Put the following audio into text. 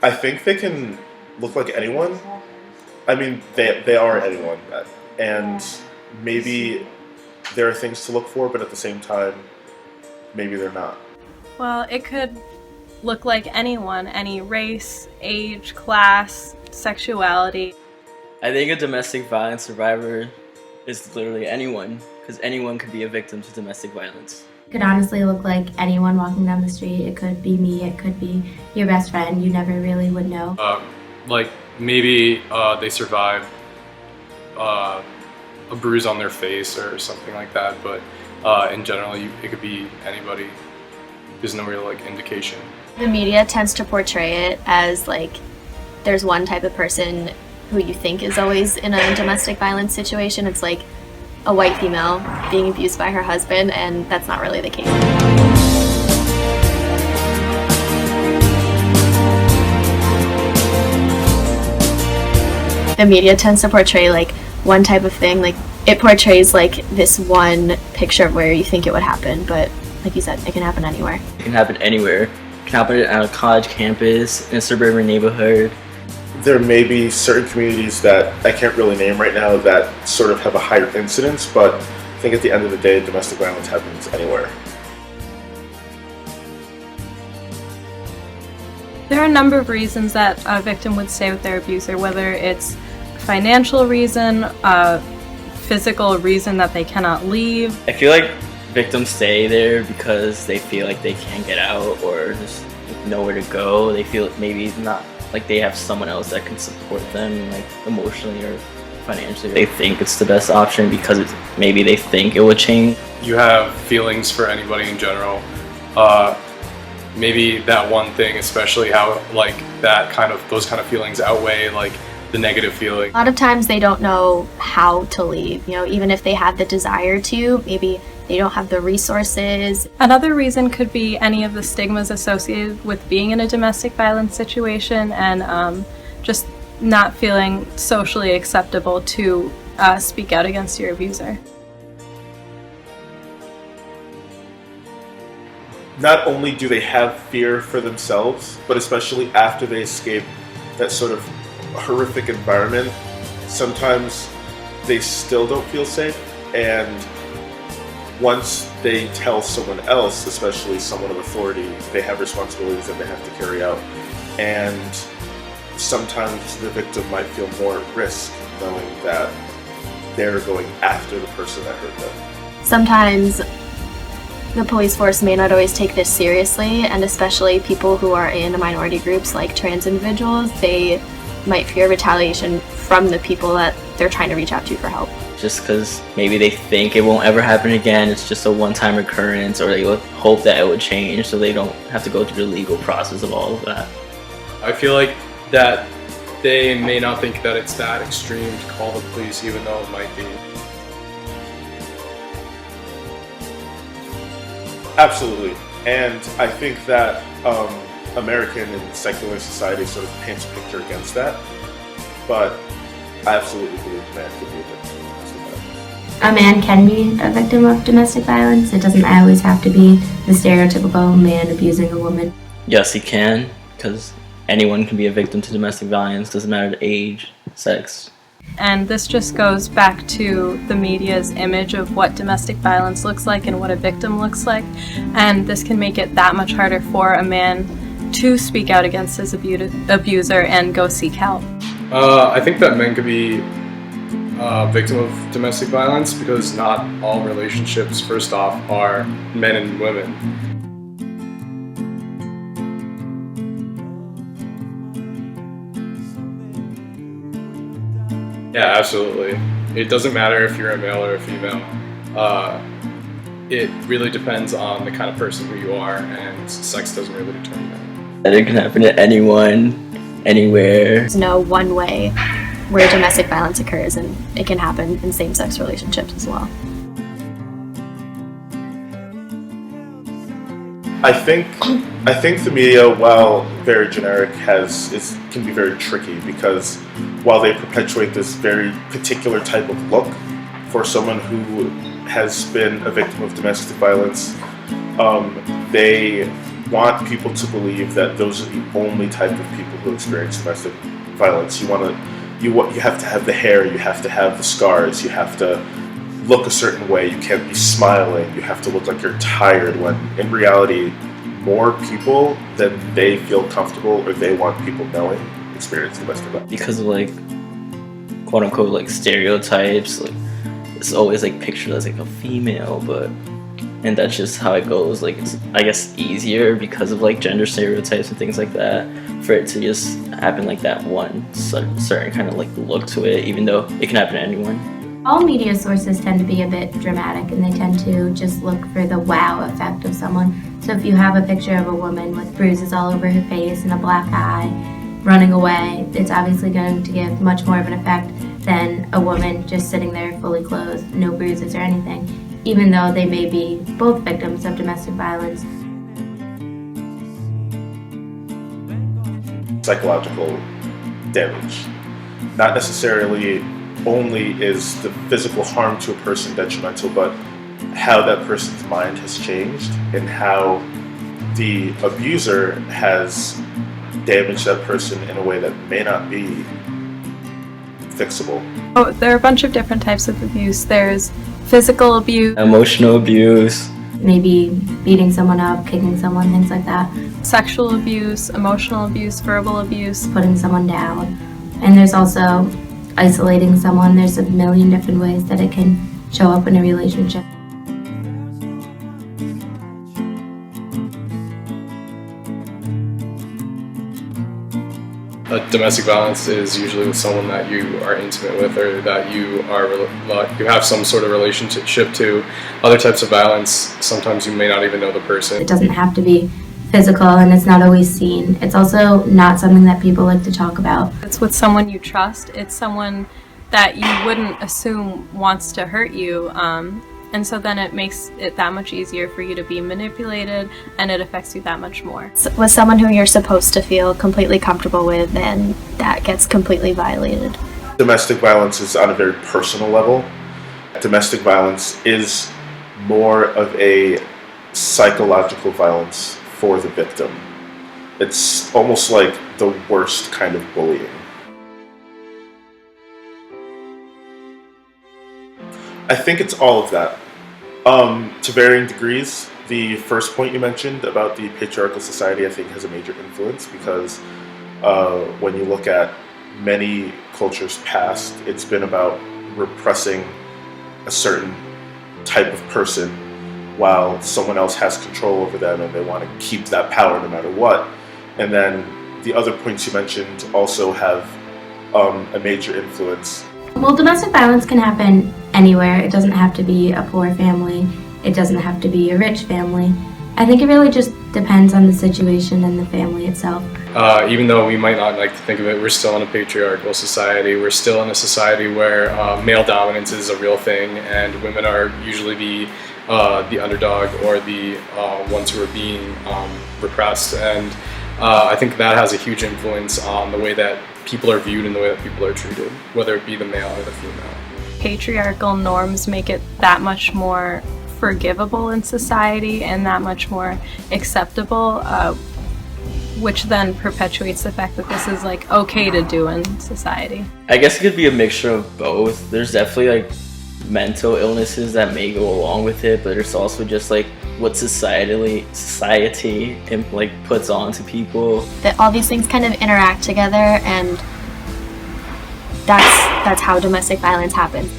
I think they can look like anyone. I mean, they are anyone, and maybe there are things to look for, but at the same time, maybe they're not. Well, it could look like anyone, any race, age, class, sexuality. I think a domestic violence survivor is literally anyone, because anyone could be a victim to domestic violence. It could honestly look like anyone walking down the street. It could be me, it could be your best friend. You never really would know. Like maybe they survived a bruise on their face or something like that, but in general it could be anybody. There's no real indication. The media tends to portray it as there's one type of person who you think is always in a domestic violence situation. It's like a white female being abused by her husband, and that's not really the case. The media tends to portray one type of thing. It portrays this one picture of where you think it would happen, but like you said, it can happen anywhere. It can happen anywhere. It can happen at a college campus, in a suburban neighborhood. There may be certain communities that I can't really name right now that sort of have a higher incidence, but I think at the end of the day, domestic violence happens anywhere. There are a number of reasons that a victim would stay with their abuser, whether it's financial reason, a physical reason that they cannot leave. I feel like victims stay there because they feel like they can't get out or just nowhere to go. They feel maybe not like they have someone else that can support them emotionally or financially. They think it's the best option because maybe they think it will change. You have feelings for anybody in general. Maybe that one thing, especially how those kind of feelings outweigh the negative feeling. A lot of times they don't know how to leave. Even if they have the desire to, maybe they don't have the resources. Another reason could be any of the stigmas associated with being in a domestic violence situation and just not feeling socially acceptable to speak out against your abuser. Not only do they have fear for themselves, but especially after they escape that sort of horrific environment, sometimes they still don't feel safe, and once they tell someone else, especially someone of authority, they have responsibilities that they have to carry out, and sometimes the victim might feel more at risk knowing that they're going after the person that hurt them. Sometimes the police force may not always take this seriously, and especially people who are in minority groups like trans individuals, they might fear retaliation from the people that they're trying to reach out to for help. Just because maybe they think it won't ever happen again, it's just a one-time occurrence, or they hope that it would change so they don't have to go through the legal process of all of that. I feel like that they may not think that it's that extreme to call the police, even though it might be. Absolutely, and I think that American and secular society sort of paints a picture against that, but I absolutely believe man could be a victim of domestic violence. A man can be a victim of domestic violence. It doesn't always have to be the stereotypical man abusing a woman. Yes, he can, because anyone can be a victim to domestic violence, doesn't matter the age, sex. And this just goes back to the media's image of what domestic violence looks like and what a victim looks like, and this can make it that much harder for a man to speak out against his abuser and go seek help. I think that men could be a victim of domestic violence because not all relationships, first off, are men and women. Yeah, absolutely. It doesn't matter if you're a male or a female. It really depends on the kind of person who you are, and sex doesn't really determine that. It can happen to anyone, anywhere. There's no one way where domestic violence occurs, and it can happen in same-sex relationships as well. I think the media, while very generic, can be very tricky because while they perpetuate this very particular type of look for someone who has been a victim of domestic violence, they want people to believe that those are the only type of people who experience domestic violence. You have to have the hair, you have to have the scars, you have to look a certain way, you can't be smiling, you have to look like you're tired, when in reality more people than they feel comfortable or they want people knowing experience domestic violence. Because of like quote unquote like stereotypes, like it's always like pictured as like a female, and that's just how it goes. Like it's, I guess, easier because of like gender stereotypes and things like that for it to just happen like that one certain kind of like look to it, even though it can happen to anyone. All media sources tend to be a bit dramatic, and they tend to just look for the wow effect of someone. So if you have a picture of a woman with bruises all over her face and a black eye running away, it's obviously going to give much more of an effect than a woman just sitting there fully clothed, no bruises or anything, even though they may be both victims of domestic violence. Psychological damage. Not necessarily only is the physical harm to a person detrimental, but how that person's mind has changed and how the abuser has damaged that person in a way that may not be fixable. Oh, there are a bunch of different types of abuse. There's physical abuse, Emotional abuse, Maybe beating someone up, kicking someone, things like that, sexual abuse, emotional abuse, verbal abuse. putting someone down. And there's also isolating someone. There's a million different ways that it can show up in a relationship. Domestic violence is usually with someone that you are intimate with or that you have some sort of relationship to. Other types of violence, sometimes you may not even know the person. It doesn't have to be physical, and it's not always seen. It's also not something that people like to talk about. It's with someone you trust. It's someone that you wouldn't assume wants to hurt you. And so then it makes it that much easier for you to be manipulated, and it affects you that much more. With someone who you're supposed to feel completely comfortable with, and that gets completely violated. Domestic violence is on a very personal level. Domestic violence is more of a psychological violence for the victim. It's almost like the worst kind of bullying. I think it's all of that. To varying degrees. The first point you mentioned about the patriarchal society, I think, has a major influence because when you look at many cultures past, it's been about repressing a certain type of person while someone else has control over them and they want to keep that power no matter what. And then the other points you mentioned also have a major influence. Well, domestic violence can happen anywhere. It doesn't have to be a poor family. It doesn't have to be a rich family. I think it really just depends on the situation and the family itself. Even though we might not like to think of it, we're still in a patriarchal society. We're still in a society where male dominance is a real thing, and women are usually the underdog or the ones who are being repressed. And I think that has a huge influence on the way that people are viewed and the way that people are treated, whether it be the male or the female. Patriarchal norms make it that much more forgivable in society and that much more acceptable, which then perpetuates the fact that this is like okay to do in society. I guess it could be a mixture of both. There's definitely like mental illnesses that may go along with it, but there's also just like what society like puts on to people. That all these things kind of interact together, and that's how domestic violence happens.